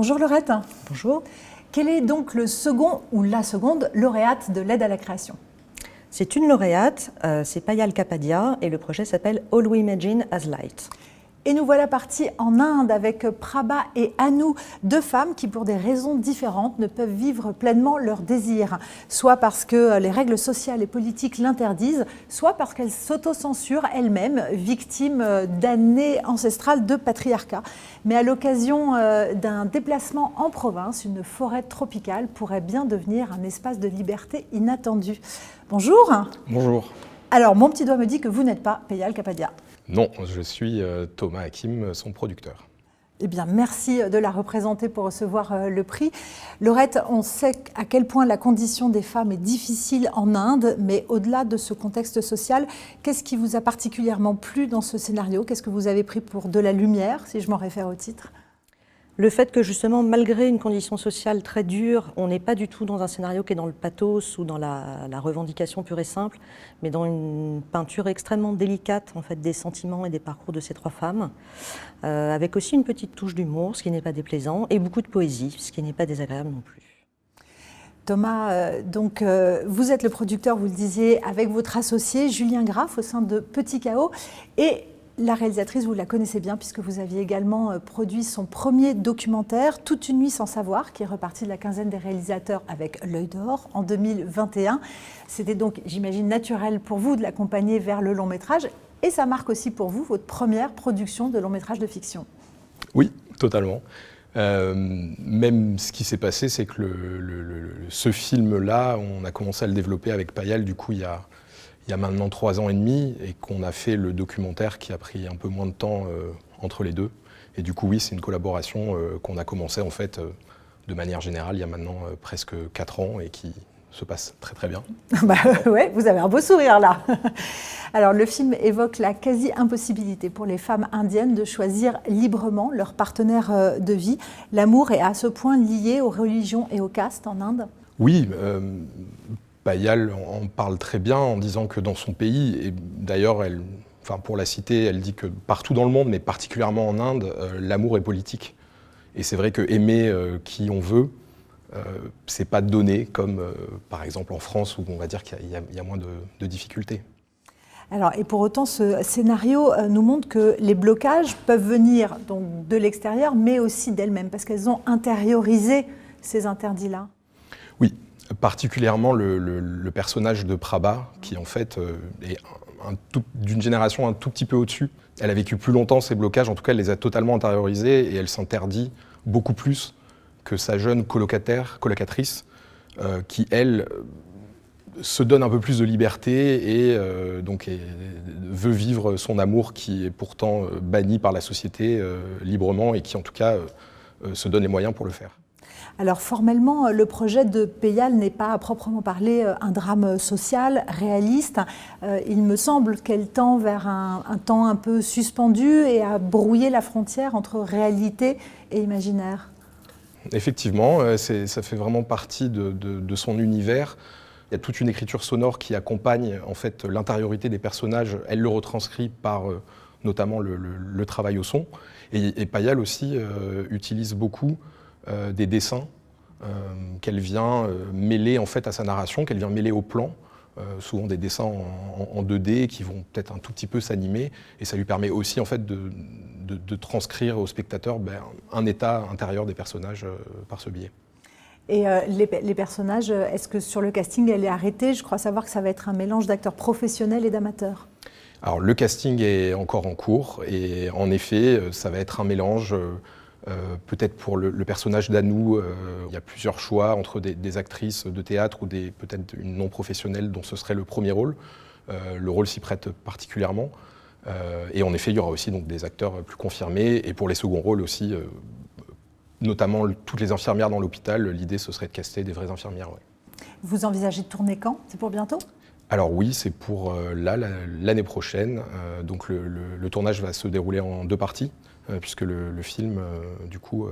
Bonjour Laurette. Bonjour. Quel est donc le second ou la seconde lauréate de l'aide à la création? C'est une lauréate, c'est Payal Kapadia et le projet s'appelle All We Imagine as Light. Et nous voilà partis en Inde avec Prabha et Anu, deux femmes qui, pour des raisons différentes, ne peuvent vivre pleinement leur désir. Soit parce que les règles sociales et politiques l'interdisent, soit parce qu'elles s'autocensurent elles-mêmes, victimes d'années ancestrales de patriarcat. Mais à l'occasion d'un déplacement en province, une forêt tropicale pourrait bien devenir un espace de liberté inattendu. Bonjour. Bonjour. Alors, mon petit doigt me dit que vous n'êtes pas Payal Kapadia. Non, je suis Thomas Hakim, son producteur. Eh bien, merci de la représenter pour recevoir le prix. Laurette, on sait à quel point la condition des femmes est difficile en Inde, mais au-delà de ce contexte social, qu'est-ce qui vous a particulièrement plu dans ce scénario? Qu'est-ce que vous avez pris pour de la lumière, si je m'en réfère au titre? Le fait que justement, malgré une condition sociale très dure, on n'est pas du tout dans un scénario qui est dans le pathos ou dans la revendication pure et simple, mais dans une peinture extrêmement délicate en fait, des sentiments et des parcours de ces trois femmes, avec aussi une petite touche d'humour, ce qui n'est pas déplaisant, et beaucoup de poésie, ce qui n'est pas désagréable non plus. Thomas, vous êtes le producteur, vous le disiez, avec votre associé Julien Graf au sein de Petit Chaos, et la réalisatrice, vous la connaissez bien puisque vous aviez également produit son premier documentaire, Toute une nuit sans savoir, qui est reparti de la quinzaine des réalisateurs avec l'Œil d'Or en 2021. C'était donc, j'imagine, naturel pour vous de l'accompagner vers le long métrage et ça marque aussi pour vous votre première production de long métrage de fiction. Oui, totalement. Même ce qui s'est passé, c'est que ce film-là, on a commencé à le développer avec Payal, du coup, il y a maintenant 3 ans et demi, et qu'on a fait le documentaire qui a pris un peu moins de temps entre les deux. Et du coup, oui, c'est une collaboration qu'on a commencé en fait de manière générale il y a maintenant presque 4 ans et qui se passe très très bien. Ouais, vous avez un beau sourire là. Alors le film évoque la quasi-impossibilité pour les femmes indiennes de choisir librement leur partenaire de vie. L'amour est à ce point lié aux religions et aux castes en Inde? Oui, Payal en parle très bien en disant que dans son pays, et d'ailleurs, pour la citer, elle dit que partout dans le monde, mais particulièrement en Inde, l'amour est politique. Et c'est vrai que aimer qui on veut, c'est pas donné comme par exemple en France où on va dire qu'il y a moins de difficultés. Alors, et pour autant, ce scénario nous montre que les blocages peuvent venir donc, de l'extérieur, mais aussi d'elles-mêmes, parce qu'elles ont intériorisé ces interdits-là. Oui, particulièrement le personnage de Prabha, qui en fait est d'une génération un tout petit peu au-dessus. Elle a vécu plus longtemps ces blocages, en tout cas elle les a totalement intériorisés et elle s'interdit beaucoup plus que sa jeune colocatrice, qui elle se donne un peu plus de liberté et veut vivre son amour qui est pourtant banni par la société librement et qui en tout cas se donne les moyens pour le faire. Alors formellement, le projet de Payal n'est pas à proprement parler un drame social, réaliste. Il me semble qu'elle tend vers un temps un peu suspendu et à brouiller la frontière entre réalité et imaginaire. Effectivement, ça fait vraiment partie de son univers. Il y a toute une écriture sonore qui accompagne en fait l'intériorité des personnages. Elle le retranscrit par notamment le travail au son. Et Payal aussi utilise beaucoup des dessins qu'elle vient mêler en fait à sa narration, qu'elle vient mêler au plan, souvent des dessins en 2D qui vont peut-être un tout petit peu s'animer, et ça lui permet aussi en fait de transcrire au spectateur un état intérieur des personnages par ce biais. Et les personnages, est-ce que sur le casting elle est arrêtée? Je crois savoir que ça va être un mélange d'acteurs professionnels et d'amateurs. Alors le casting est encore en cours, et en effet ça va être un mélange. Peut-être pour le personnage d'Anu, il y a plusieurs choix entre des actrices de théâtre ou peut-être une non professionnelle dont ce serait le premier rôle. Le rôle s'y prête particulièrement. Et en effet, il y aura aussi donc, des acteurs plus confirmés. Et pour les seconds rôles aussi, notamment toutes les infirmières dans l'hôpital, l'idée ce serait de caster des vraies infirmières. Ouais. Vous envisagez de tourner quand? C'est pour bientôt? Alors oui, c'est pour l'année prochaine. Donc le tournage va se dérouler en 2 parties. Puisque le film, du coup,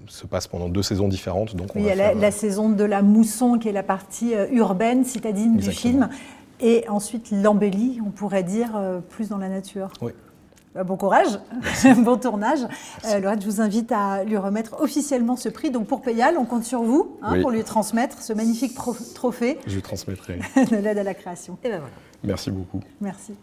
se passe pendant 2 saisons différentes. Donc il y a la saison de la mousson, qui est la partie urbaine, citadine du film, et ensuite l'embellie, on pourrait dire, plus dans la nature. Oui. Bon courage, bon tournage. Laurette, je vous invite à lui remettre officiellement ce prix. Donc pour Payal, on compte sur vous Oui. pour lui transmettre ce magnifique trophée Je transmettrai. de l'aide à la création. Et ben voilà. Merci beaucoup. Merci.